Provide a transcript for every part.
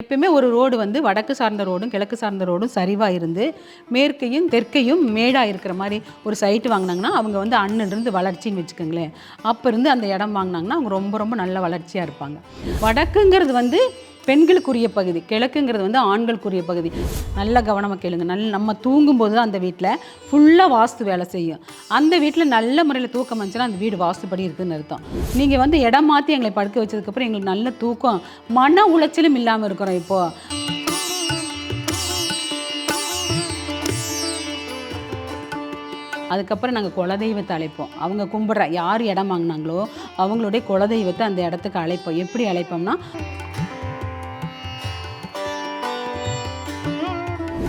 எப்பயுமே ஒரு ரோடு வந்து வடக்கு சார்ந்த ரோடும் கிழக்கு சார்ந்த ரோடும் சரிவாக இருந்து மேற்கையும் தெற்கையும் மேடாக இருக்கிற மாதிரி ஒரு சைட்டு வாங்கினாங்கன்னா அவங்க வந்து அண்ணிலிருந்து வளர்ச்சின்னு வச்சுக்கோங்களேன். அப்போ இருந்து அந்த இடம் வாங்கினாங்கன்னா அவங்க ரொம்ப ரொம்ப நல்ல வளர்ச்சியாக இருப்பாங்க. வடக்குங்கிறது வந்து பெண்களுக்குரிய பகுதி, கிழக்குங்கிறது வந்து ஆண்களுக்குரிய பகுதி. நல்ல கவனமாக கேளுங்க. நம்ம தூங்கும்போது தான் அந்த வீட்டில் ஃபுல்லாக வாஸ்து வேலை செய்யும். அந்த வீட்டில் நல்ல முறையில் தூக்கம் வந்துச்சுன்னா அந்த வீடு வாஸ்துப்படி இருக்குதுன்னு அர்த்தம். நீங்கள் வந்து இடம் மாற்றி எங்களை படுக்க வச்சதுக்கப்புறம் எங்களுக்கு நல்ல தூக்கம், மன உளைச்சலும் இல்லாமல் இருக்கிறோம். இப்போது அதுக்கப்புறம் நாங்கள் குலதெய்வத்தை அழைப்போம். அவங்க கும்பிட்ற யார் இடம் வாங்கினாங்களோ அவங்களுடைய குலதெய்வத்தை அந்த இடத்துக்கு அழைப்போம். எப்படி அழைப்போம்னா,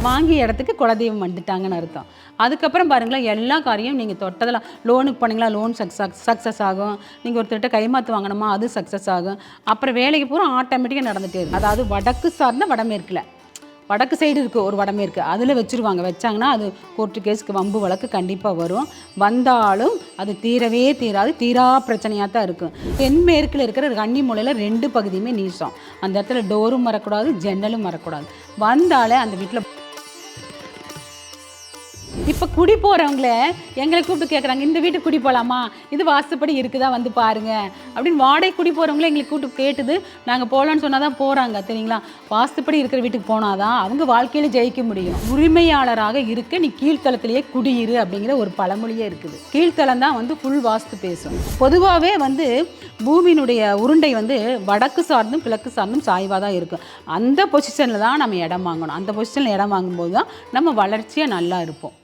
வாங்கிய இடத்துக்கு குலதெய்வம் வந்துட்டாங்கன்னு அர்த்தம். அதுக்கப்புறம் பாருங்களேன், எல்லா காரியம் நீங்கள் தொட்டதெல்லாம் லோனுக்கு போனீங்களா லோன் சக்ஸஸ் ஆகும். நீங்கள் ஒருத்தர்கிட்ட கைமாற்று வாங்கணுமா அது சக்ஸஸ் ஆகும். அப்புறம் வேலைக்கு பூரா ஆட்டோமேட்டிக்காக நடந்துகிட்டே இருக்கும். அதாவது வடக்கு சார்ந்த வடமேற்கில் வடக்கு சைடு இருக்குது ஒரு வடமேற்கு, அதில் வச்சுருவாங்க. வச்சாங்கன்னா அது கோர்ட்டு கேஸுக்கு வம்பு வழக்கு கண்டிப்பாக வரும். வந்தாலும் அது தீரவே தீராது, தீரா பிரச்சனையாக தான் இருக்கும். தென்மேற்கில் இருக்கிற கன்னி மூலையில் 2 பகுதியுமே நீசம். அந்த இடத்துல டோரும் வரக்கூடாது, ஜன்னலும் வரக்கூடாது. வந்தாலே அந்த வீட்டில் இப்போ குடி போகிறவங்கள எங்களை கூப்பிட்டு கேட்குறாங்க, இந்த வீட்டுக்கு குடி போகலாமா, இது வாஸ்துப்படி இருக்குதா வந்து பாருங்கள் அப்படின்னு. வாடகை குடி போகிறவங்கள எங்களுக்கு கூப்பிட்டு கேட்டுது, நாங்கள் போகலான்னு சொன்னால் தான் போகிறாங்க. சரிங்களா? வாஸ்துப்படி இருக்கிற வீட்டுக்கு போனால் தான் அவங்க வாழ்க்கையில் ஜெயிக்க முடியும். உரிமையாளராக இருக்க நீ கீழ்த்தளத்திலேயே குடியிரு அப்படிங்கிற ஒரு பழமொழியே இருக்குது. கீழ்த்தளம் தான் வந்து ஃபுல் வாஸ்து பேசும். பொதுவாகவே வந்து பூமியினுடைய உருண்டை வந்து வடக்கு சார்ந்தும் கிழக்கு சார்ந்தும் சாய்வாக தான் இருக்கும். அந்த பொசிஷனில் தான் நம்ம இடம் வாங்கணும். அந்த பொசிஷனில் இடம் வாங்கும்போது தான் நம்ம வளர்ச்சியாக நல்லா இருப்போம்.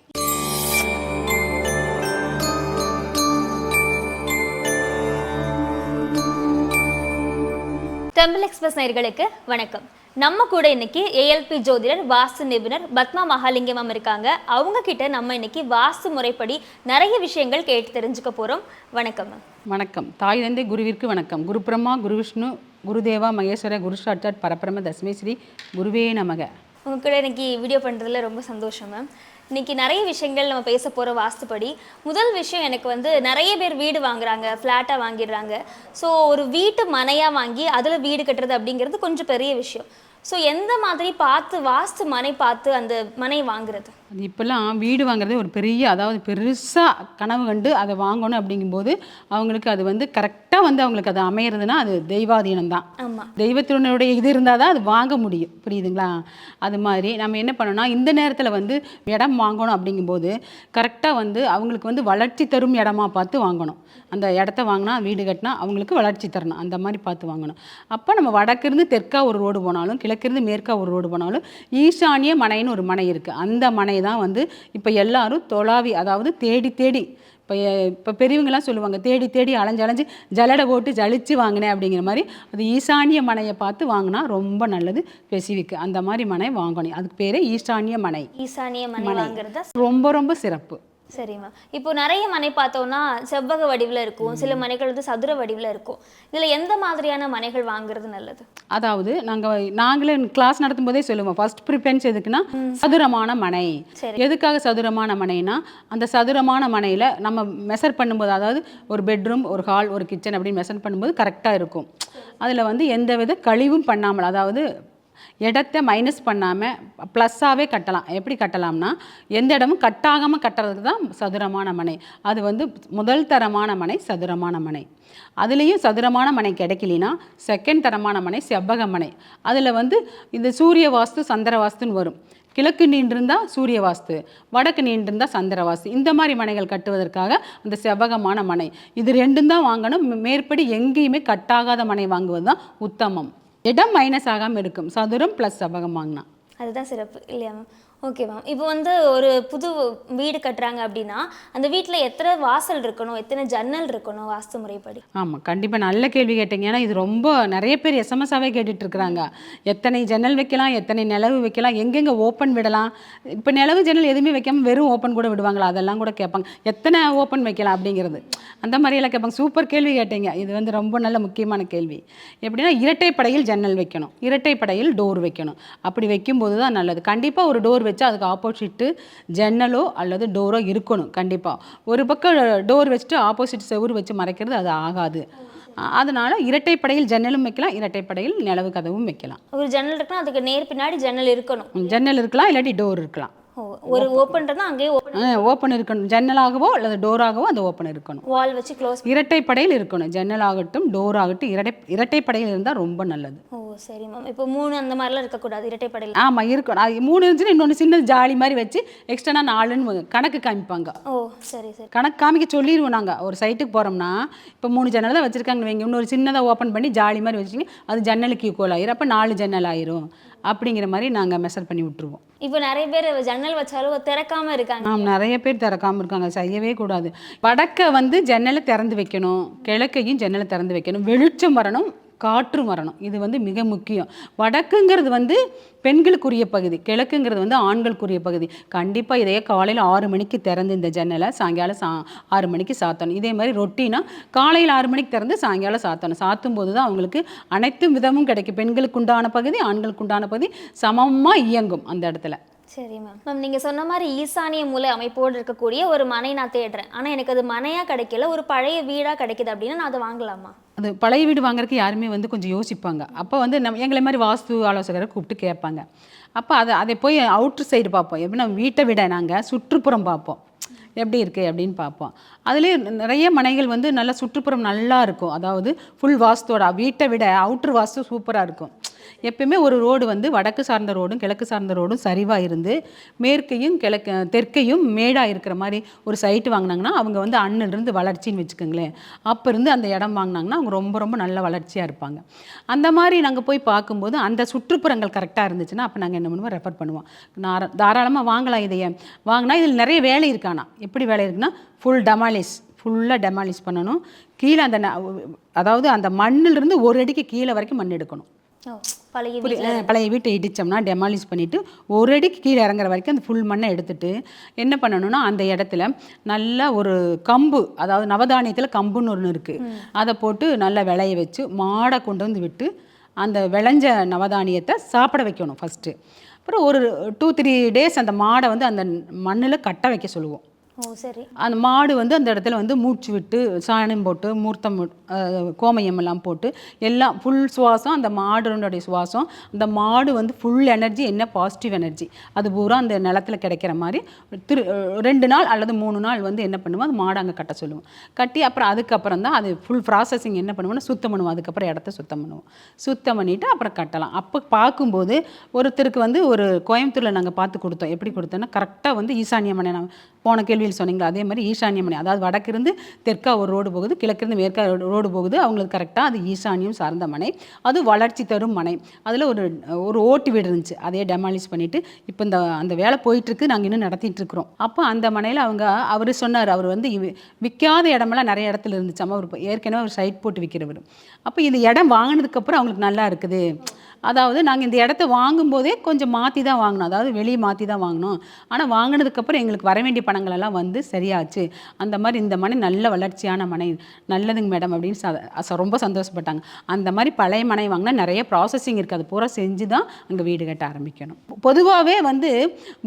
டெம்பிள் எக்ஸ்பிரஸ் நேயர்களுக்கு வணக்கம். நம்ம கூட இன்னைக்கு ஏஎல்பி ஜோதிடர் வாஸ்து நிபுணர் பத்மா மகாலிங்கம் இருக்காங்க. அவங்க கிட்ட நம்ம இன்னைக்கு வாஸ்து முறைப்படி நிறைய விஷயங்கள் கேட்டு தெரிஞ்சுக்க போறோம். வணக்கம் மேம். வணக்கம். தாய் தந்தை குருவிற்கு வணக்கம். குரு பிரம்மா, குரு விஷ்ணு, குருதேவா மகேஸ்வர, குரு சாட்சாத் பரபிரம தஸ்மை ஸ்ரீ குருவே நமக. உங்க கூட இன்னைக்கு வீடியோ பண்றதுல ரொம்ப சந்தோஷம் மேம். இன்னைக்கு நிறைய விஷயங்கள் நம்ம பேச போகிற வாஸ்துப்படி. முதல் விஷயம், எனக்கு வந்து நிறைய பேர் வீடு வாங்குறாங்க, ஃப்ளாட்டாக வாங்கிடுறாங்க. ஸோ ஒரு வீட்டு மனையாக வாங்கி அதில் வீடு கட்டுறது அப்படிங்கிறது கொஞ்சம் பெரிய விஷயம். ஸோ எந்த மாதிரி பார்த்து வாஸ்து மனை பார்த்து அந்த மனை வாங்குறது? அது இப்போல்லாம் வீடு வாங்குறதே ஒரு பெரிய, அதாவது பெருசாக கனவு கண்டு அதை வாங்கணும் அப்படிங்கும்போது அவங்களுக்கு அது வந்து கரெக்டாக வந்து அவங்களுக்கு அது அமையிறதுன்னா அது தெய்வாதீனம் தான். ஆமாம், தெய்வத்தினுடைய இது இருந்தால் தான் அது வாங்க முடியும். புரியுதுங்களா? அது மாதிரி நம்ம என்ன பண்ணோம்னா, இந்த நேரத்தில் வந்து இடம் வாங்கணும் அப்படிங்கும்போது கரெக்டாக வந்து அவங்களுக்கு வந்து வளர்ச்சி தரும் இடமா பார்த்து வாங்கணும். அந்த இடத்த வாங்கினா வீடு கட்டினா அவங்களுக்கு வளர்ச்சி தரணும். அந்த மாதிரி பார்த்து வாங்கணும். அப்போ நம்ம வடக்கிருந்து தெற்கா ஒரு ரோடு போனாலும் கிழக்கிருந்து மேற்கா ஒரு ரோடு போனாலும் ஈசானிய மனைன்னு ஒரு மனை இருக்குது. அந்த மனை தான் வந்து இப்போ எல்லாரும் தொலாவி, அதாவது தேடி தேடி, இப்போ பெரியவங்களாம் சொல்லுவாங்க, தேடி தேடி அலைஞ்சு ஜலடை போட்டு ஜலிச்சு வாங்கினேன் அப்படிங்கிற மாதிரி. அது ஈசானிய மனையை பார்த்து வாங்கினா ரொம்ப நல்லது. ஸ்பெசிஃபிக் அந்த மாதிரி மனை வாங்கணும். அதுக்கு பேரே ஈசானிய மனை. ஈசானிய மனை வாங்குறதா ரொம்ப ரொம்ப சிறப்பு. சரிம்மா. இப்போ நிறைய மனை பார்த்தோம்னா செவ்வக வடிவில் இருக்கும், சில மனைகள் வந்து சதுர வடிவில் இருக்கும். இதில் எந்த மாதிரியான மனைகள் வாங்குறது நல்லது? அதாவது நாங்களே கிளாஸ் நடத்தும் போதே சொல்லுவோம், ஃபர்ஸ்ட் ப்ரிஃபரன்ஸ் எதுக்குன்னா சதுரமான மனை. எதுக்காக சதுரமான மனைனா, அந்த சதுரமான மனையில் நம்ம மெஷர் பண்ணும்போது, அதாவது ஒரு பெட்ரூம், ஒரு ஹால், ஒரு கிச்சன் அப்படின்னு மெஷர் பண்ணும்போது கரெக்டாக இருக்கும். அதில் வந்து எந்த வித கழிவும் பண்ணாமல், அதாவது இடத்த மைனஸ் பண்ணாமல் ப்ளஸ்ஸாகவே கட்டலாம். எப்படி கட்டலாம்னா, எந்த இடமும் கட்டாகாமல் கட்டுறதுக்கு தான் சதுரமான மனை. அது வந்து முதல் தரமான மனை சதுரமான மனை. அதுலேயும் சதுரமான மனை கிடைக்கலினா செகண்ட் தரமான மனை செவ்வக மனை. அதில் வந்து இந்த சூரிய வாஸ்து சந்திர வாஸ்துன்னு வரும். கிழக்கு நீண்டிருந்தால் சூரிய வாஸ்து, வடக்கு நீண்டிருந்தால் சந்திர வாஸ்து. இந்த மாதிரி மனைகள் கட்டுவதற்காக அந்த செவ்வகமான மனை, இது 2 தான் வாங்கணும். மேற்படி எங்கேயுமே கட்டாகாத மனை வாங்குவது தான் உத்தமம். இடம் மைனஸ் ஆகாமல் இருக்கும். சதுரம் ப்ளஸ் செவ்வகம் வாங்கினா அதுதான் சிறப்பு இல்லையா மேம்? Okay ma'am. இப்போ வந்து ஒரு புது வீடு கட்டுறாங்க அப்படின்னா அந்த வீட்டில் எத்தனை வாசல் இருக்கணும், எத்தனை ஜன்னல் இருக்கணும் வாஸ்து முறைப்படி? ஆமாம், கண்டிப்பாக நல்ல கேள்வி கேட்டீங்க. ஏன்னா இது ரொம்ப நிறைய பேர் எஸ்எம்எஸ்ஸாகவே கேட்டுட்ருக்குறாங்க. எத்தனை ஜன்னல் வைக்கலாம், எத்தனை நிலவு வைக்கலாம், எங்கெங்கே ஓப்பன் விடலாம். இப்போ நிலவு ஜன்னல் எதுவுமே வைக்காமல் வெறும் ஓப்பன் கூட விடுவாங்களா, அதெல்லாம் கூட கேட்பாங்க. எத்தனை ஓப்பன் வைக்கலாம் அப்படிங்கிறது, அந்த மாதிரியெல்லாம் கேட்பாங்க. சூப்பர் கேள்வி கேட்டீங்க. இது வந்து ரொம்ப நல்ல முக்கியமான கேள்வி. எப்படின்னா, இரட்டைப்படையில் ஜன்னல் வைக்கணும், இரட்டைப்படையில் டோர் வைக்கணும். அப்படி வைக்கும்போது தான் நல்லது. கண்டிப்பாக ஒரு டோர் வச்சு அதுக்கு ஆப்போசிட்டு ஜன்னலோ அல்லது டோரோ இருக்கணும். கண்டிப்பாக ஒரு பக்கம் டோர் வச்சுட்டு ஆப்போசிட் செவுறு வச்சு மறைக்கிறது அது ஆகாது. அதனால இரட்டைப்படையில் ஜன்னலும் வைக்கலாம், இரட்டைப்படையில் நிலவு கதவும் வைக்கலாம். ஒரு ஜன்னல் இருக்குன்னா அதுக்கு நேர் பின்னாடி ஜன்னல் இருக்கணும். ஜன்னல் இருக்கலாம், இல்லாட்டி டோர் இருக்கலாம். ஒரு ஓப்பன் அங்கேயே ஓப்பன் இருக்கணும். ஜன்னலாகவோ அல்லது டோராகவோ அந்த ஓப்பன் இருக்கணும். வால் வச்சு க்ளோஸ் இரட்டைப்படையில் இருக்கணும். ஜன்னலாகட்டும் டோர் ஆகட்டும் இரட்டைப்படையில் இருந்தால் ரொம்ப நல்லது. ஓ சரி மேம். இப்போ 3 அந்த மாதிரிலாம் இருக்கக்கூடாது இரட்டைப்படையில். ஆமாம் இருக்கணும். அது 3 இருந்துச்சுன்னா இன்னொன்று சின்னது ஜாலி மாதிரி வச்சு எக்ஸ்ட்ரா 4ன்னு கணக்கு காமிப்பாங்க. ஓ சரி சரி. கணக்கு காமிக்க சொல்லிடுவோம் நாங்கள். ஒரு சைட்டுக்கு போகிறோம்னா இப்போ 3 ஜன்னல் தான் வச்சுருக்காங்க வைங்க, இன்னொரு சின்னதாக ஓப்பன் பண்ணி ஜாலி மாதிரி வச்சுக்கிங்க, அது ஜன்னலுக்கு ஈக்குவல் ஆயிரும். அப்போ 4 ஜன்னல் ஆயிரும் அப்படிங்கிற மாதிரி நாங்கள் மெஷர் பண்ணி விட்டுருவோம். இப்போ நிறைய பேர் ஜன்னல் வச்சாலும் திறக்காம இருக்காங்க. நிறைய பேர் திறக்காமல் இருக்காங்க. செய்யவே கூடாது. வடக்க வந்து ஜன்னலை திறந்து வைக்கணும், கிழக்கையும் ஜன்னலை திறந்து வைக்கணும், வெளிச்சம் வரணும், காற்று வரணும். இது வந்து மிக முக்கியம். வடக்குங்கிறது வந்து பெண்களுக்குரிய பகுதி, கிழக்குங்கிறது வந்து ஆண்களுக்குரிய பகுதி. கண்டிப்பாக இதையே காலையில் 6 மணிக்கு திறந்து இந்த ஜன்னலை சாயங்காலம் 6 மணிக்கு சாத்தணும். இதே மாதிரி ரொட்டினா காலையில் 6 மணிக்கு திறந்து சாயங்காலம் சாத்தணும். சாத்தும் போது தான் அவங்களுக்கு அனைத்து விதமும் கிடைக்கும். பெண்களுக்கு உண்டான பகுதி, ஆண்களுக்கு உண்டான பகுதி சமமாக இயங்கும் அந்த இடத்துல. சரி மேம். நீங்கள் சொன்ன மாதிரி ஈசானிய மூலை அமைப்போடு இருக்கக்கூடிய ஒரு மனை நான் தேடுறேன். ஆனால் எனக்கு அது மனையாக கிடைக்கல, ஒரு பழைய வீடாக கிடைக்குது அப்படின்னா நான் அதை வாங்கலாமா? அது பழைய வீடு வாங்குறதுக்கு யாருமே வந்து கொஞ்சம் யோசிப்பாங்க. அப்போ வந்து எங்களை மாதிரி வாஸ்து ஆலோசகரை கூப்பிட்டு கேட்பாங்க. அப்போ அதை போய் அவுட்ரு சைடு பார்ப்போம். எப்படின்னா வீட்டை விட நாங்கள் சுற்றுப்புறம் பார்ப்போம், எப்படி இருக்குது அப்படின்னு பார்ப்போம். அதுலேயே நிறைய மனைகள் வந்து நல்லா சுற்றுப்புறம் நல்லா இருக்கும். அதாவது ஃபுல் வாஸ்தோட வீட்டை விட அவுட்ரு வாஸ்து சூப்பராக இருக்கும். எப்பயுமே ஒரு ரோடு வந்து வடக்கு சார்ந்த ரோடும் கிழக்கு சார்ந்த ரோடும் சரிவாக இருந்து மேற்கையும் தெற்கையும் மேடாக இருக்கிற மாதிரி ஒரு சைட்டு வாங்கினாங்கன்னா அவங்க வந்து அண்ணிலிருந்து வளர்ச்சின்னு வச்சுக்கோங்களேன். அப்போ இருந்து அந்த இடம் வாங்கினாங்கன்னா அவங்க ரொம்ப ரொம்ப நல்ல வளர்ச்சியாக இருப்பாங்க. அந்த மாதிரி நாங்கள் போய் பார்க்கும்போது அந்த சுற்றுப்புறங்கள் கரெக்டாக இருந்துச்சுன்னா அப்போ நாங்கள் என்ன பண்ணுவோம், ரெஃபர் பண்ணுவோம். தாராளமாக வாங்கலாம். இதையே வாங்கினா இதில் நிறைய வேலை இருக்கானா. எப்படி வேலை இருக்குன்னா ஃபுல்லாக டெமாலிஷ் பண்ணணும். கீழே அதாவது அந்த மண்ணிலிருந்து 1 அடிக்கு கீழே வரைக்கும் மண் எடுக்கணும். பழைய வீட்டை இடித்தோம்னா டெமாலிஷ் பண்ணிவிட்டு 1 அடிக்கு கீழே இறங்குற வரைக்கும் அந்த ஃபுல் மண்ணை எடுத்துட்டு என்ன பண்ணணும்னா அந்த இடத்துல நல்லா ஒரு கம்பு, அதாவது நவதானியத்தில் கம்புன்னு ஒன்று இருக்குது, அதை போட்டு நல்லா விளைய வச்சு மாடை கொண்டு வந்து விட்டு அந்த விளைஞ்ச நவதானியத்தை சாப்பிட வைக்கணும் ஃபஸ்ட்டு. அப்புறம் ஒரு 2-3 டேஸ் அந்த மாடை வந்து அந்த மண்ணில் கட்ட வைக்க சொல்லுவோம். சரி. அந்த மாடு வந்து அந்த இடத்துல வந்து மூச்சு விட்டு சாணம் போட்டு மூர்த்தம் கோமயம் எல்லாம் போட்டு எல்லாம் ஃபுல் சுவாசம், அந்த மாடுடைய சுவாசம், அந்த மாடு வந்து ஃபுல் எனர்ஜி, என்ன பாசிட்டிவ் எனர்ஜி அது பூரா அந்த நிலத்தில் கிடைக்கிற மாதிரி 2 நாள் அல்லது 3 நாள் வந்து என்ன பண்ணுவோம், அந்த மாடு அங்கே கட்ட சொல்லுவோம். கட்டி அப்புறம் அதுக்கப்புறம் தான் அது ஃபுல் ப்ராசஸிங் என்ன பண்ணுவோம்னா சுத்தம் பண்ணுவோம். அதுக்கப்புறம் இடத்த சுத்தம் பண்ணுவோம். சுத்தம் பண்ணிவிட்டு அப்புறம் கட்டலாம். அப்போ பார்க்கும்போது ஒருத்தருக்கு வந்து ஒரு கோயம்புத்தூரில் நாங்கள் பார்த்து கொடுத்தோம். எப்படி கொடுத்தோன்னா கரெக்டாக வந்து ஈசானிய மனை, நான் போன கேள்வியில் சொன்னீங்களா அதே மாதிரி ஈசானிய மனை, அதாவது வடக்கிருந்து தெற்கா ஒரு ரோடு போகுது, கிழக்கிருந்து மேற்கா ரோடு போகுது. அவங்களுக்கு கரெக்டாக அது ஈசானியம் சார்ந்த மனை, அது வளர்ச்சி தரும் மனை. அதில் ஒரு ஓட்டு வீடு இருந்துச்சு, அதையே டெமாலிஷ் பண்ணிவிட்டு இப்போ அந்த வேலை போயிட்டுருக்கு, நாங்கள் இன்னும் நடத்திட்டு இருக்கிறோம். அப்போ அந்த மனையில் அவர் சொன்னார், அவர் வந்து விற்காத இடமெல்லாம் நிறைய இடத்துல இருந்துச்சு. அவர் ஏற்கனவே ஒரு சைட் போட்டு விற்கிறவர். அப்போ இந்த இடம் வாங்கினதுக்கப்புறம் அவங்களுக்கு நல்லா இருக்குது. அதாவது நாங்கள் இந்த இடத்த வாங்கும்போதே கொஞ்சம் மாற்றி தான் வாங்கினோம், அதாவது வெளியே மாற்றி தான் வாங்கினோம். ஆனால் வாங்கினதுக்கப்புறம் எங்களுக்கு வர வேண்டிய பணங்கள் எல்லாம் வந்து சரியாச்சு. அந்த மாதிரி இந்த மனை நல்ல வளர்ச்சியான மனை, நல்லதுங்க மேடம் அப்படின்னு ரொம்ப சந்தோஷப்பட்டாங்க. அந்த மாதிரி பழைய மனை வாங்கினா நிறைய ப்ராசஸிங் இருக்குது, அது பூரா செஞ்சு தான் அங்கே வீடு கட்ட ஆரம்பிக்கணும். பொதுவாகவே வந்து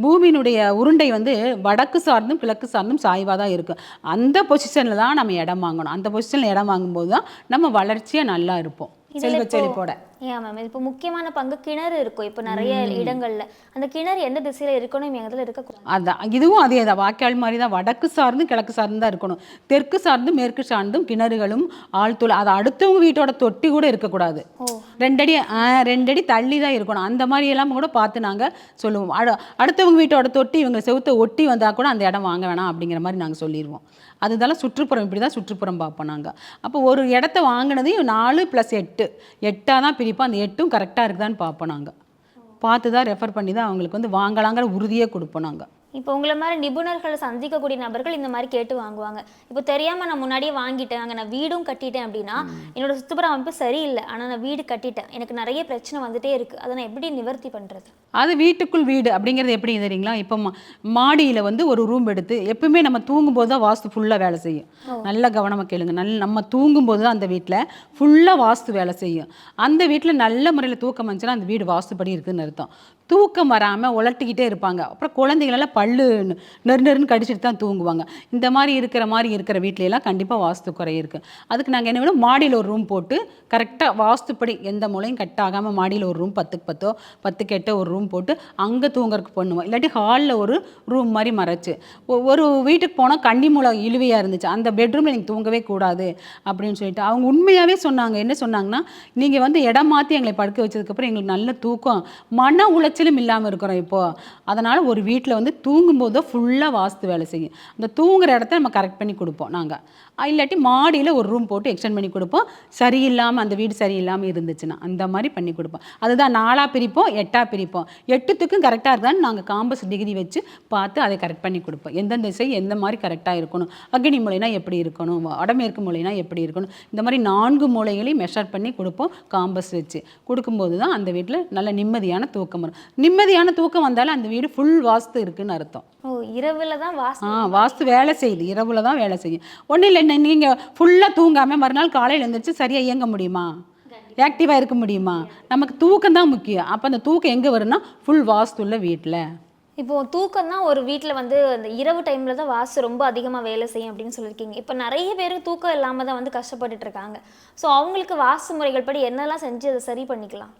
பூமியினுடைய உருண்டை வந்து வடக்கு சார்ந்தும் கிழக்கு சார்ந்தும் சாய்வாக தான் இருக்கும். அந்த பொசிஷனில் தான் நம்ம இடம் வாங்கணும். அந்த பொசிஷனில் இடம் வாங்கும்போது தான் நம்ம வளர்ச்சியாக நல்லா இருப்போம், செல்வ செழிப்போட. ஏன் மேம் இப்போ முக்கியமான பங்கு கிணறு இருக்கும். இப்போ நிறைய இடங்கள்ல அந்த கிணறு எந்த திசையில இருக்கணும், எங்கத்துல இருக்கக்கூடாது? அதான் இதுவும் அதே தான், வாய்க்கால் மாதிரி தான். வடக்கு சார்ந்தும் கிழக்கு சார்ந்து தான் இருக்கணும். தெற்கு சார்ந்தும் மேற்கு சார்ந்தும் கிணறுகளும் ஆழ்துளை, அது அடுத்தவங்க வீட்டோட தொட்டி கூட இருக்கக்கூடாது. 2 அடி தள்ளி தான் இருக்கணும். அந்த மாதிரி எல்லாம் கூட பார்த்து நாங்கள் சொல்லுவோம். அடுத்தவங்க வீட்டோட தொட்டி இவங்க செவுத்தை ஒட்டி வந்தால் கூட அந்த இடம் வாங்க வேணாம் அப்படிங்கிற மாதிரி நாங்கள் சொல்லிடுவோம். அதுதான் சுற்றுப்புறம், இப்படி தான் சுற்றுப்புறம் பார்ப்போம் நாங்கள். அப்போ ஒரு இடத்த வாங்கினதையும் 4+8 தான் பிரிப்போம். அந்த 8ம் கரெக்டாக இருக்குதான்னு பார்ப்போம் நாங்கள். பார்த்து தான் ரெஃபர் பண்ணி தான் அவங்களுக்கு வந்து வாங்கலாங்கிற உறுதியே கொடுப்போம் நாங்கள். இப்போ உங்களை மாதிரி நிபுணர்களை சந்திக்கக்கூடிய நபர்கள் இந்த மாதிரி கேட்டு வாங்குவாங்க. இப்போ தெரியாமல் நான் முன்னாடியே வாங்கிட்டேன், அங்கே நான் வீடும் கட்டிட்டேன் அப்படின்னா என்னோட சுற்றுப்புற அமைப்பு சரியில்லை, ஆனால் நான் வீடு கட்டிட்டேன், எனக்கு நிறைய பிரச்சனை வந்துட்டே இருக்குது, அதை நான் எப்படி நிவர்த்தி பண்ணுறது? அது வீட்டுக்குள் வீடு அப்படிங்கிறது எப்படி தெரியுங்களா? இப்போ மாடியில் வந்து ஒரு ரூம் எடுத்து, எப்பவுமே நம்ம தூங்கும்போது தான் வாஸ்து ஃபுல்லாக வேலை செய்யும். நல்ல கவனமாக கேளுங்க. நம்ம தூங்கும்போது தான் அந்த வீட்டில் ஃபுல்லாக வாஸ்து வேலை செய்யும். அந்த வீட்டில் நல்ல முறையில் தூக்கம் வந்துச்சுன்னா அந்த வீடு வாஸ்துப்படி இருக்குதுன்னு அர்த்தம். தூக்கம் வராமல் உலட்டிக்கிட்டே இருப்பாங்க. அப்புறம் குழந்தைகளெல்லாம் பல்லு நெருன்னு கடிச்சிட்டு தான் தூங்குவாங்க. இந்த மாதிரி இருக்கிற வீட்லையெல்லாம் கண்டிப்பாக வாஸ்து குறை இருக்குது. அதுக்கு நாங்கள் என்ன வேணும், மாடியில் ஒரு ரூம் போட்டு கரெக்டாக வாஸ்துப்படி எந்த மூலையும் கட் ஆகாமல் மாடியில் ஒரு ரூம் 10க்கு 10 10க்கு 8 ஒரு ரூம் போட்டு அங்கே தூங்குறதுக்கு பண்ணுவோம். இல்லாட்டி ஹாலில் ஒரு ரூம் மாதிரி மறைச்சு ஒரு வீட்டுக்கு போனால் கன்னி மூலை இழுவையாக இருந்துச்சு, அந்த பெட்ரூமில் நீங்கள் தூங்கவே கூடாது அப்படின்னு சொல்லிட்டு அவங்க உண்மையாகவே சொன்னாங்க. என்ன சொன்னாங்கன்னா, நீங்கள் வந்து இடம் மாற்றி எங்களை படுக்க வச்சதுக்கப்புறம் எங்களுக்கு நல்ல தூக்கம், மன உளைச்சலும் இல்லாமல் இருக்கிறோம் இப்போது. அதனால் ஒரு வீட்டில் வந்து தூங்கும்போது ஃபுல்லாக வாஸ்து வேலை செய்யும். அந்த தூங்குற இடத்த நம்ம கரெக்ட் பண்ணி கொடுப்போம் நாங்கள். இல்லாட்டி மாடியில் ஒரு ரூம் போட்டு எக்ஸ்டெண்ட் பண்ணி கொடுப்போம். சரியில்லாமல் அந்த வீடு சரியில்லாமல் இருந்துச்சுன்னா அந்த மாதிரி பண்ணி கொடுப்போம். அதுதான் 4ஆக பிரிப்போம், 8ஆக பிரிப்போம். 8த்துக்கும் கரெக்டாக இருந்தாலும் நாங்கள் காம்பஸ் டிகிரி வச்சு பார்த்து அதை கரெக்ட் பண்ணி கொடுப்போம். எந்தெந்த திசை எந்த மாதிரி கரெக்டாக இருக்கணும், அக்னி மூலைனா எப்படி இருக்கணும், வடமேற்கு மூலைனா எப்படி இருக்கணும், இந்த மாதிரி 4 மூலைகளையும் மெஷர் பண்ணி கொடுப்போம். காம்பஸ் வச்சு கொடுக்கும்போது தான் அந்த வீட்டில் நல்ல நிம்மதியான தூக்கம் வரும். நிம்மதியான தூக்கம் வந்தாலும் அந்த வீடு ஃபுல் வாஸ்து இருக்குன்னு அர்த்தம். ஓ, இரவுல தான் வாஸ்து வேலை செய்யுது, இரவுல தான் வேலை செய்யும். ஒன்றும் இல்லை, நீங்கள் ஃபுல்லாக தூங்காமல் மறுநாள் காலையில் எழுந்திரிச்சு சரியாக இயங்க முடியுமா, ஆக்டிவாக இருக்க முடியுமா? நமக்கு தூக்கம் தான் முக்கியம். அப்போ அந்த தூக்கம் எங்கே வரும்னா ஃபுல் வாஸ்து உள்ள வீட்டில். இப்போ தூக்கம் தான் ஒரு வீட்டில் வந்து அந்த இரவு டைமில் தான் வாஸ்து ரொம்ப அதிகமாக வேலை செய்யும் அப்படின்னு சொல்லியிருக்கீங்க. இப்போ நிறைய பேருக்கு தூக்கம் இல்லாமல் தான் வந்து கஷ்டப்பட்டுட்டு இருக்காங்க. ஸோ அவங்களுக்கு வாஸ்து முறைகள் படி என்னெல்லாம் செஞ்சு அதை சரி பண்ணிக்கலாம்?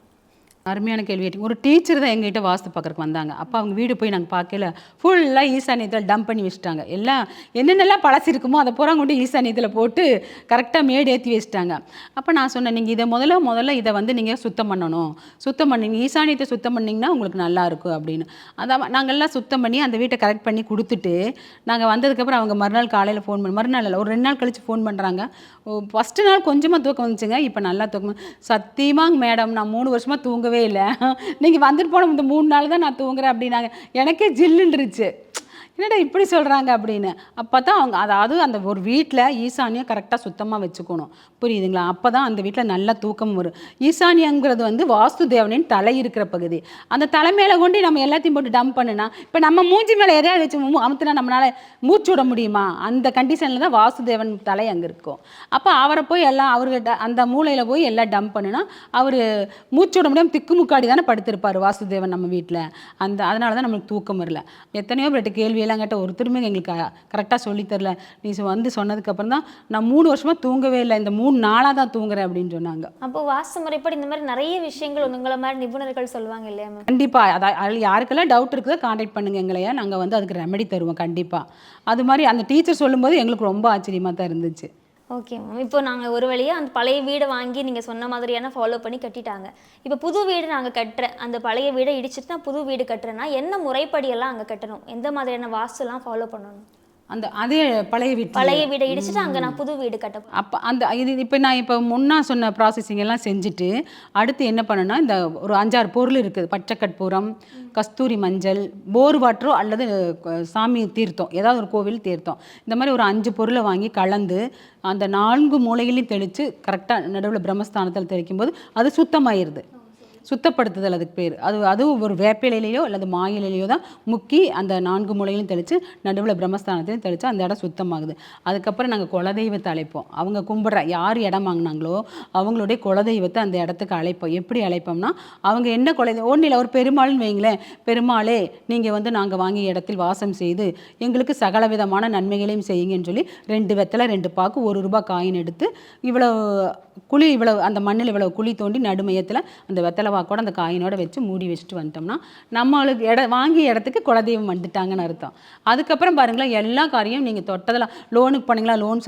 அருமையான கேள்வி கேட்டீங்க. ஒரு டீச்சர் தான் எங்ககிட்ட வாஸ்து பார்க்குறக்கு வந்தாங்க. அப்போ அவங்க வீடு போய் நாங்கள் பார்க்கல, ஃபுல்லாக ஈசானியத்தில் டம்ப் பண்ணி வச்சுட்டாங்க. எல்லாம் என்னென்னலாம் பழசு இருக்குமோ அதை பூரா கொண்டு ஈசானியத்தில் போட்டு கரெக்டாக மேடு ஏற்றி வச்சுட்டாங்க. அப்போ நான் சொன்னேன், நீங்கள் இதை முதல்ல இதை வந்து நீங்கள் சுத்தம் பண்ணணும். சுத்தம் பண்ணிங்க, ஈசானியத்தை சுத்தம் பண்ணிங்கன்னா உங்களுக்கு நல்லாயிருக்கும் அப்படின்னு. அதான் நாங்கள்லாம் சுத்தம் பண்ணி அந்த வீட்டை கரெக்ட் பண்ணி கொடுத்துட்டு நாங்கள் வந்ததுக்கப்புறம் அவங்க மறுநாள் காலையில் ஃபோன் பண்ணி, மறுநாள் இல்லை ஒரு 2 நாள் கழித்து ஃபோன் பண்ணுறாங்க. ஃபஸ்ட்டு நாள் கொஞ்சமாக தூக்கம் வந்துச்சுங்க, இப்போ நல்லா தூக்கம். சத்தியமாங்க மேடம், நான் 3 வருஷமாக தூங்கவே இல்லை, நீங்கள் வந்துட்டு போன இந்த 3 நாள் தான் நான் தூங்குறேன் அப்படின்னாங்க. எனக்கே ஜில்லுன்றுச்சு, என்னடா இப்படி சொல்கிறாங்க அப்படின்னு. அப்போ தான் அவங்க அதாவது அந்த ஒரு வீட்டில் ஈசானியம் கரெக்டாக சுத்தமாக வச்சுக்கணும், புரியுதுங்களா? அப்போ தான் அந்த வீட்டில் நல்ல தூக்கம் வரும். ஈசானியங்கிறது வந்து வாஸ்து தேவனின் தலை இருக்கிற பகுதி. அந்த தலை மேலே கொண்டு நம்ம எல்லாத்தையும் போட்டு டம்ப் பண்ணுனா, இப்போ நம்ம மூஞ்சி மேலே எதையாவது வச்சு அமுத்துனா நம்மளால் மூச்சு விட முடியுமா? அந்த கண்டிஷனில் தான் வாசுதேவன் தலை அங்கே இருக்கும். அப்போ அவரை போய் எல்லாம் அவர்கிட்ட அந்த மூலையில் போய் எல்லாம் டம்ப் பண்ணுனா அவர் மூச்சு விட முடியாமல் திக்குமுக்காடி தானே படுத்திருப்பார் வாசுதேவன் நம்ம வீட்டில். அதனால தான் நம்மளுக்கு தூக்கம் வரல. எத்தனையோ பேர்ட்ட கேள்வி கேட்ட ஒருத்தருமே எங்களுக்கு கரெக்டாக சொல்லித்தரல. நீ வந்து சொன்னதுக்கப்புறம் தான் நான் 3 வருஷமாக தூங்கவே இல்லை, இந்த 3 நாளாக தான் தூங்குறேன் அப்படின்னு சொன்னாங்க. அப்போ வாஸ்து முறைப்படி இந்த மாதிரி நிறைய விஷயங்கள் உங்களை மாதிரி நிபுணர்கள் சொல்லுவாங்க இல்லையா மேம்? கண்டிப்பாக. அதில் யாருக்கெல்லாம் டவுட் இருக்குதோ கான்டாக்ட் பண்ணுங்க எங்களையா, நாங்கள் வந்து அதுக்கு ரெமெடி தருவோம் கண்டிப்பாக. அது மாதிரி அந்த டீச்சர் சொல்லும்போது எங்களுக்கு ரொம்ப ஆச்சரியமாக தான் இருந்துச்சு. Okay ma'am. இப்போ நாங்கள் ஒரு வழியாக அந்த பழைய வீடை வாங்கி நீங்கள் சொன்ன மாதிரியான ஃபாலோ பண்ணி கட்டிட்டாங்க. இப்போ புது வீடு நாங்கள் கட்டுறேன், அந்த பழைய வீடை இடிச்சிட்டு நான் புது வீடு கட்டுறேன்னா என்ன முறைப்படியெல்லாம் அங்கே கட்டணும், எந்த மாதிரியான வாஸ்துலாம் ஃபாலோ பண்ணணும்? அதே பழைய வீடை இடிச்சிட்டு அங்கே நான் புது வீடு கட்டணும். அப்போ நான் இப்போ முன்னா சொன்ன ப்ராசஸிங் எல்லாம் செஞ்சுட்டு அடுத்து என்ன பண்ணேன்னா, இந்த ஒரு 5-6 பொருள் இருக்குது. பச்சைக்கற்பூரம், கஸ்தூரி மஞ்சள், போர் வாட்டரோ அல்லது சாமி தீர்த்தம், ஏதாவது ஒரு கோவில் தீர்த்தம், இந்த மாதிரி ஒரு 5 பொருளை வாங்கி கலந்து அந்த 4 மூலைகளையும் தெளித்து கரெக்டாக நடுவில் பிரம்மஸ்தானத்தில் தெளிக்கும் போது அது சுத்தமாயிருது. சுத்தப்படுத்துதல் அதுக்கு பேர். அதுவும் ஒரு வேப்பிலையிலையோ அல்லது மாயிலையிலையோ தான் முக்கி அந்த 4 மூலையிலையும் தெளித்து நடுவில் பிரம்மஸ்தானத்தையும் தெளித்து அந்த இடம் சுத்தமாகுது. அதுக்கப்புறம் நாங்கள் குலதெய்வத்தை அழைப்போம். அவங்க கும்பிட்ற யார் இடம் வாங்கினாங்களோ அவங்களுடைய குலதெய்வத்தை அந்த இடத்துக்கு அழைப்போம். எப்படி அழைப்போம்னா, அவங்க என்ன குலதெய்வம் ஒன்றும் இல்லை, ஒரு பெருமாள்னு வைங்களேன், பெருமாளே நீங்கள் வந்து நாங்கள் வாங்கிய இடத்தில் வாசம் செய்து எங்களுக்கு சகல விதமான நன்மைகளையும் செய்யுங்கன்னு சொல்லி 2 வெத்தலை 2 பாக்கு ₹1 காயின் எடுத்து இவ்வளோ குழி, இவ்வளவு அந்த மண்ணில் இவ்வளவு குழி தோண்டி நடுமையத்தில் அந்த வெத்தலை வாக்கோட அந்த காயினோட வச்சு மூடி வச்சுட்டு வந்துட்டோம்னா நம்மளுக்கு வாங்கிய இடத்துக்கு குலதெய்வம் வந்துட்டாங்கன்னு அர்த்தம். அதுக்கப்புறம் பாருங்களேன், எல்லா காரியம் நீங்கள் தொட்டதெல்லாம் லோனுக்கு போனீங்களா லோன்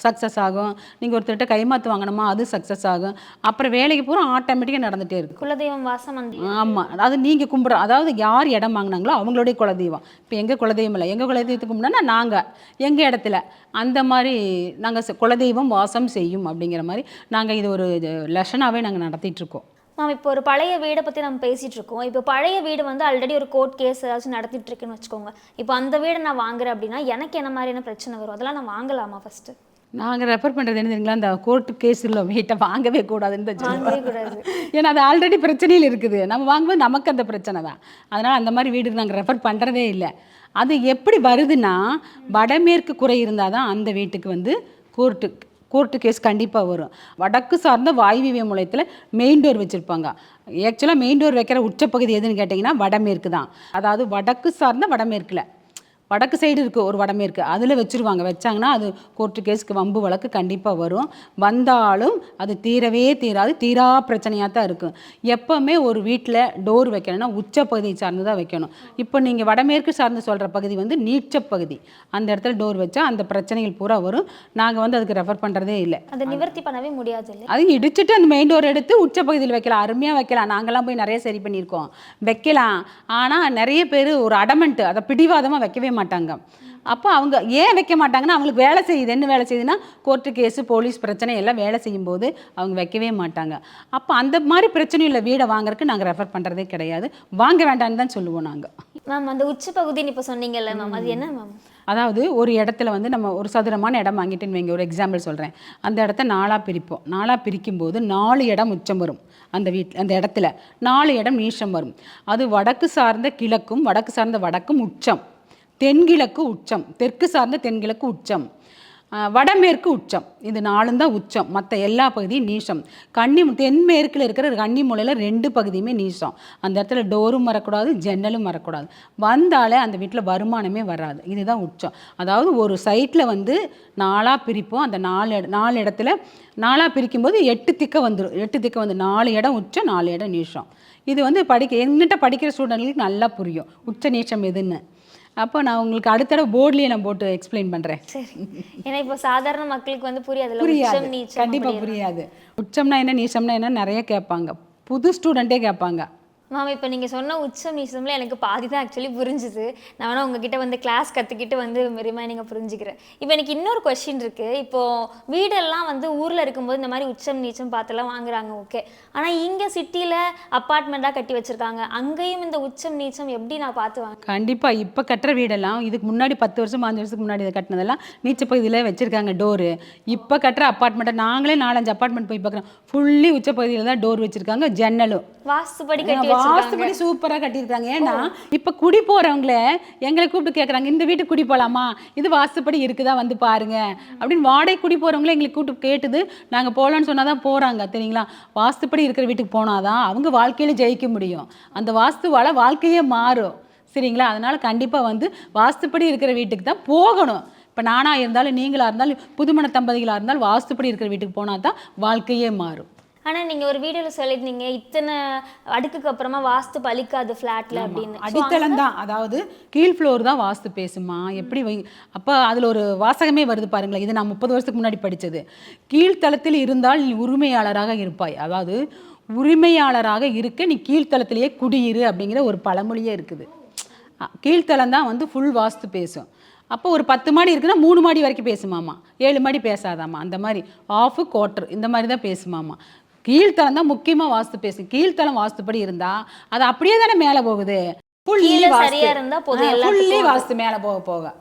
சக்ஸஸ் ஆகும், நீங்கள் ஒருத்தர்கிட்ட கைமாற்று வாங்கணுமா அது சக்ஸஸ் ஆகும். அப்புறம் வேலைக்கு பூரா ஆட்டோமேட்டிக்காக நடந்துகிட்டே இருக்கும். குலதெய்வம் வாசம். ஆமாம், அது நீங்கள் கும்பிட்ற, அதாவது யார் இடம் வாங்கினாங்களோ அவங்களுடைய குலதெய்வம். இப்போ எங்கள் குலதெய்வம் இல்லை, எங்கள் குலதெய்வத்துக்கு கும்பிட்டோம்னா நாங்கள் எங்கள் இடத்துல அந்த மாதிரி நாங்கள் குலதெய்வம் வாசம் செய்யும் அப்படிங்கிற மாதிரி நாங்கள் இது ஒரு லெசனாகவே நாங்கள் நடத்திட்டுருக்கோம். மேம், இப்போ ஒரு பழைய வீடை பற்றி நம்ம பேசிகிட்டு இருக்கோம். இப்போ பழைய வீடு வந்து ஆல்ரெடி ஒரு கோர்ட் கேஸ் ஏதாச்சும் நடத்திட்டு இருக்குன்னு வச்சுக்கோங்க. இப்போ அந்த வீடை நான் வாங்குறேன் அப்படின்னா எனக்கு என்ன மாதிரியான பிரச்சனை வரும், அதெல்லாம் நான் வாங்கலாமா? ஃபஸ்ட்டு நாங்கள் ரெஃபர் பண்ணுறது என்ன தெரியுங்களா, அந்த கோர்ட்டு கேஸில் வீட்டை வாங்கவே கூடாதுன்னு வாங்கவே கூடாது. ஏன்னா அது ஆல்ரெடி பிரச்சனையில் இருக்குது, நம்ம வாங்கும்போது நமக்கு அந்த பிரச்சனை தான். அதனால் அந்த மாதிரி வீடுக்கு நாங்கள் ரெஃபர் பண்ணுறதே இல்லை. அது எப்படி வருதுன்னா, வடமேற்கு குறை இருந்தால் தான் அந்த வீட்டுக்கு வந்து கோர்ட்டு கோர்ட்டு கேஸ் கண்டிப்பாக வரும். வடக்கு சார்ந்த வாயுவிய முனையத்தில் மெயின் டோர் வச்சுருப்பாங்க. ஆக்சுவலாக மெயின் டோர் வைக்கிற உச்சப்பகுதி எதுன்னு கேட்டிங்கன்னா வடமேற்கு தான். அதாவது வடக்கு சார்ந்த வடமேற்கில் வடக்கு சைடு இருக்குது ஒரு வடமேற்கு, அதில் வச்சுருவாங்க. வச்சாங்கன்னா அது கோர்ட்டு கேஸுக்கு வம்பு வழக்கு கண்டிப்பாக வரும். வந்தாலும் அது தீரவே தீராது, தீரா பிரச்சனையாக தான் இருக்கும். எப்போவுமே ஒரு வீட்டில் டோர் வைக்கணும்னா உச்சப்பகுதி சார்ந்து தான் வைக்கணும். இப்போ நீங்கள் வடமேற்கு சார்ந்து சொல்கிற பகுதி வந்து நீச்சப்பகுதி, அந்த இடத்துல டோர் வச்சா அந்த பிரச்சனைகள் பூரா வரும். நாங்கள் வந்து அதுக்கு ரெஃபர் பண்ணுறதே இல்லை. அதை நிவர்த்தி பண்ணவே முடியாது இல்லை. அது இடிச்சுட்டு அந்த மெயின் டோர் எடுத்து உச்சப்பகுதியில் வைக்கலாம், அருமையாக வைக்கலாம். நாங்கள்லாம் போய் நிறைய சரி பண்ணியிருக்கோம், வைக்கலாம். ஆனால் நிறைய பேர் ஒரு அடமெண்ட்டு, அதை பிடிவாதமாக வைக்கவே மாட்டாங்க. அப்போ அவங்க ஏன் வைக்க மாட்டாங்கன்னா அவங்களுக்கு வேலை செய்யுது. என்ன வேலை செய்யுதுன்னா கோர்ட்டு கேஸு போலீஸ் பிரச்சனை எல்லாம் வேலை செய்யும்போது அவங்க வைக்கவே மாட்டாங்க. அப்போ அந்த மாதிரி பிரச்சனையில் வீடை வாங்குறதுக்கு நாங்கள் ரெஃபர் பண்ணுறதே கிடையாது, வாங்க வேண்டாம்னு தான் சொல்லுவோம் நாங்கள். மேம் அந்த உச்ச பகுதின்னு இப்போ சொன்னீங்கல்ல மேம், அது என்ன மேம்? அதாவது ஒரு இடத்துல வந்து நம்ம ஒரு சதுரமான இடம் வாங்கிட்டுன்னு வைங்க, ஒரு எக்ஸாம்பிள் சொல்கிறேன். அந்த இடத்த 4ஆக பிரிப்போம். 4ஆக பிரிக்கும்போது 4 இடம் உச்சம் வரும். அந்த அந்த இடத்துல 4 இடம் நீச்சம் வரும். அது வடக்கு சார்ந்த கிழக்கும் வடக்கு சார்ந்த வடக்கும் உச்சம், தென்கிழக்கு உச்சம், தெற்கு சார்ந்த தென்கிழக்கு உச்சம், வடமேற்கு உச்சம். இது 4 தான் உச்சம், மற்ற எல்லா பகுதியும் நீசம். தென்மேற்கில் இருக்கிற கன்னி மூலையில் 2 பகுதியுமே நீசம். அந்த இடத்துல டோரும் வரக்கூடாது, ஜன்னலும் வரக்கூடாது. வந்தாலே அந்த வீட்டில் வருமானமே வராது. இதுதான் உச்சம். அதாவது ஒரு சைட்டில் வந்து 4ஆக பிரிப்போம். அந்த 4 இடத்துல 4ஆக பிரிக்கும்போது 8 திக்க வந்துடும். 8 திக்க வந்து 4 இடம் உச்சம், 4 இடம் நீசம். இது வந்து எங்கிட்ட படிக்கிற ஸ்டூடெண்ட்களுக்கு நல்லா புரியும் உச்ச நீச்சம் எதுன்னு. அப்போ நான் உங்களுக்கு அடுத்த தடவை போர்ட்லேயே நான் போட்டு எக்ஸ்பிளைன் பண்ணுறேன். சரி, ஏன்னா இப்போ சாதாரண மக்களுக்கு வந்து புரியாது. கண்டிப்பாக புரியாது. உச்சம்னா என்ன நீச்சம்னா என்ன நிறைய கேட்பாங்க, புது ஸ்டூடெண்ட்டே கேட்பாங்க. மேம் இப்போ நீங்கள் சொன்ன உச்சம் நீச்சம்ல எனக்கு பாதி தான் ஆக்சுவலி புரிஞ்சுது. நான் வேணா உங்ககிட்ட வந்து கிளாஸ் கற்றுக்கிட்டு வந்து ரிமைனிங்கை புரிஞ்சுக்கிறேன். இப்போ எனக்கு இன்னொரு கொஸ்டின் இருக்குது. இப்போது வீடெல்லாம் வந்து ஊரில் இருக்கும்போது இந்த மாதிரி உச்சம் நீச்சம் பார்த்துலாம் வாங்குறாங்க, ஓகே. ஆனால் இங்கே சிட்டியில் அப்பார்ட்மெண்ட்டாக கட்டி வச்சுருக்காங்க, அங்கேயும் இந்த உச்சம் நீச்சம் எப்படி நான் பார்த்து வாங்க? கண்டிப்பாக இப்போ கட்டுற வீடெல்லாம் இதுக்கு முன்னாடி 10 வருஷம் 5 வருஷத்துக்கு முன்னாடி இதை கட்டினதெல்லாம் நீச்சப்பகுதியில் வச்சுருக்காங்க டோரு. இப்போ கட்டுற அப்பார்ட்மெண்ட்டை நாங்களே 4-5 அப்பார்ட்மெண்ட் போய் பார்க்குறோம், ஃபுல்லி உச்சப்பகுதியில் தான் டோர் வச்சுருக்காங்க, ஜன்னலும் வாஸ்துபடி கட்டி வாஸ்துபடி சூப்பராக கட்டியிருக்காங்க. ஏன்னா இப்போ குடி போகிறவங்கள எங்களை கூப்பிட்டு கேட்குறாங்க, இந்த வீட்டுக்கு குடி போகலாமா, இது வாஸ்துபடி இருக்குதா வந்து பாருங்க அப்படின்னு. வாடகை குடி போகிறவங்களே எங்களுக்கு கூப்பிட்டு கேட்டுது, நாங்கள் போகலான்னு சொன்னால் தான் போகிறாங்க, தெரியுங்களா. வாஸ்துப்படி இருக்கிற வீட்டுக்கு போனாதான் அவங்க வாழ்க்கையில் ஜெயிக்க முடியும். அந்த வாஸ்துவால் வாழ்க்கையே மாறும், சரிங்களா. அதனால் கண்டிப்பாக வந்து வாஸ்துப்படி இருக்கிற வீட்டுக்கு தான் போகணும். இப்போ நானாக இருந்தாலும் நீங்களாக இருந்தாலும் புதுமண தம்பதிகளாக இருந்தாலும் வாஸ்துப்படி இருக்கிற வீட்டுக்கு போனால் தான் வாழ்க்கையே மாறும். ஆனால் நீங்கள் ஒரு வீடியோவில் சொல்லியிருந்தீங்க இத்தனை அடுக்குக்கு அப்புறமா வாஸ்து பலிக்காது ஃப்ளாட்டில் அப்படின்னு. அடித்தளம் தான், அதாவது கீழ் ஃப்ளோர் தான் வாஸ்து பேசுமா எப்படி அப்போ அதில் ஒரு வாசகமே வருது பாருங்களேன். இது நான் 30 வருஷத்துக்கு முன்னாடி படித்தது. கீழ்த்தளத்தில் இருந்தால் நீ உரிமையாளராக இருப்பாய், அதாவது உரிமையாளராக இருக்க நீ கீழ்த்தளத்திலேயே குடியிரு அப்படிங்கிற ஒரு பழமொழியே இருக்குது. கீழ்த்தளம் தான் வந்து ஃபுல் வாஸ்து பேசும். அப்போ ஒரு 10 மாடி இருக்குன்னா 3 மாடி வரைக்கும் பேசுமாமா, 7 மாடி பேசாதாமா, அந்த மாதிரி ஆஃபு குவார்ட்டர் இந்த மாதிரி தான் பேசுமாமா. கீழ்த்தளம் தான் முக்கியமாக வாஸ்து பேசும். கீழ்த்தளம் வாஸ்துப்படி இருந்தால் அது அப்படியே தானே மேலே போகுது, ஃபுல்லி வாஸ்து மேலே போக போக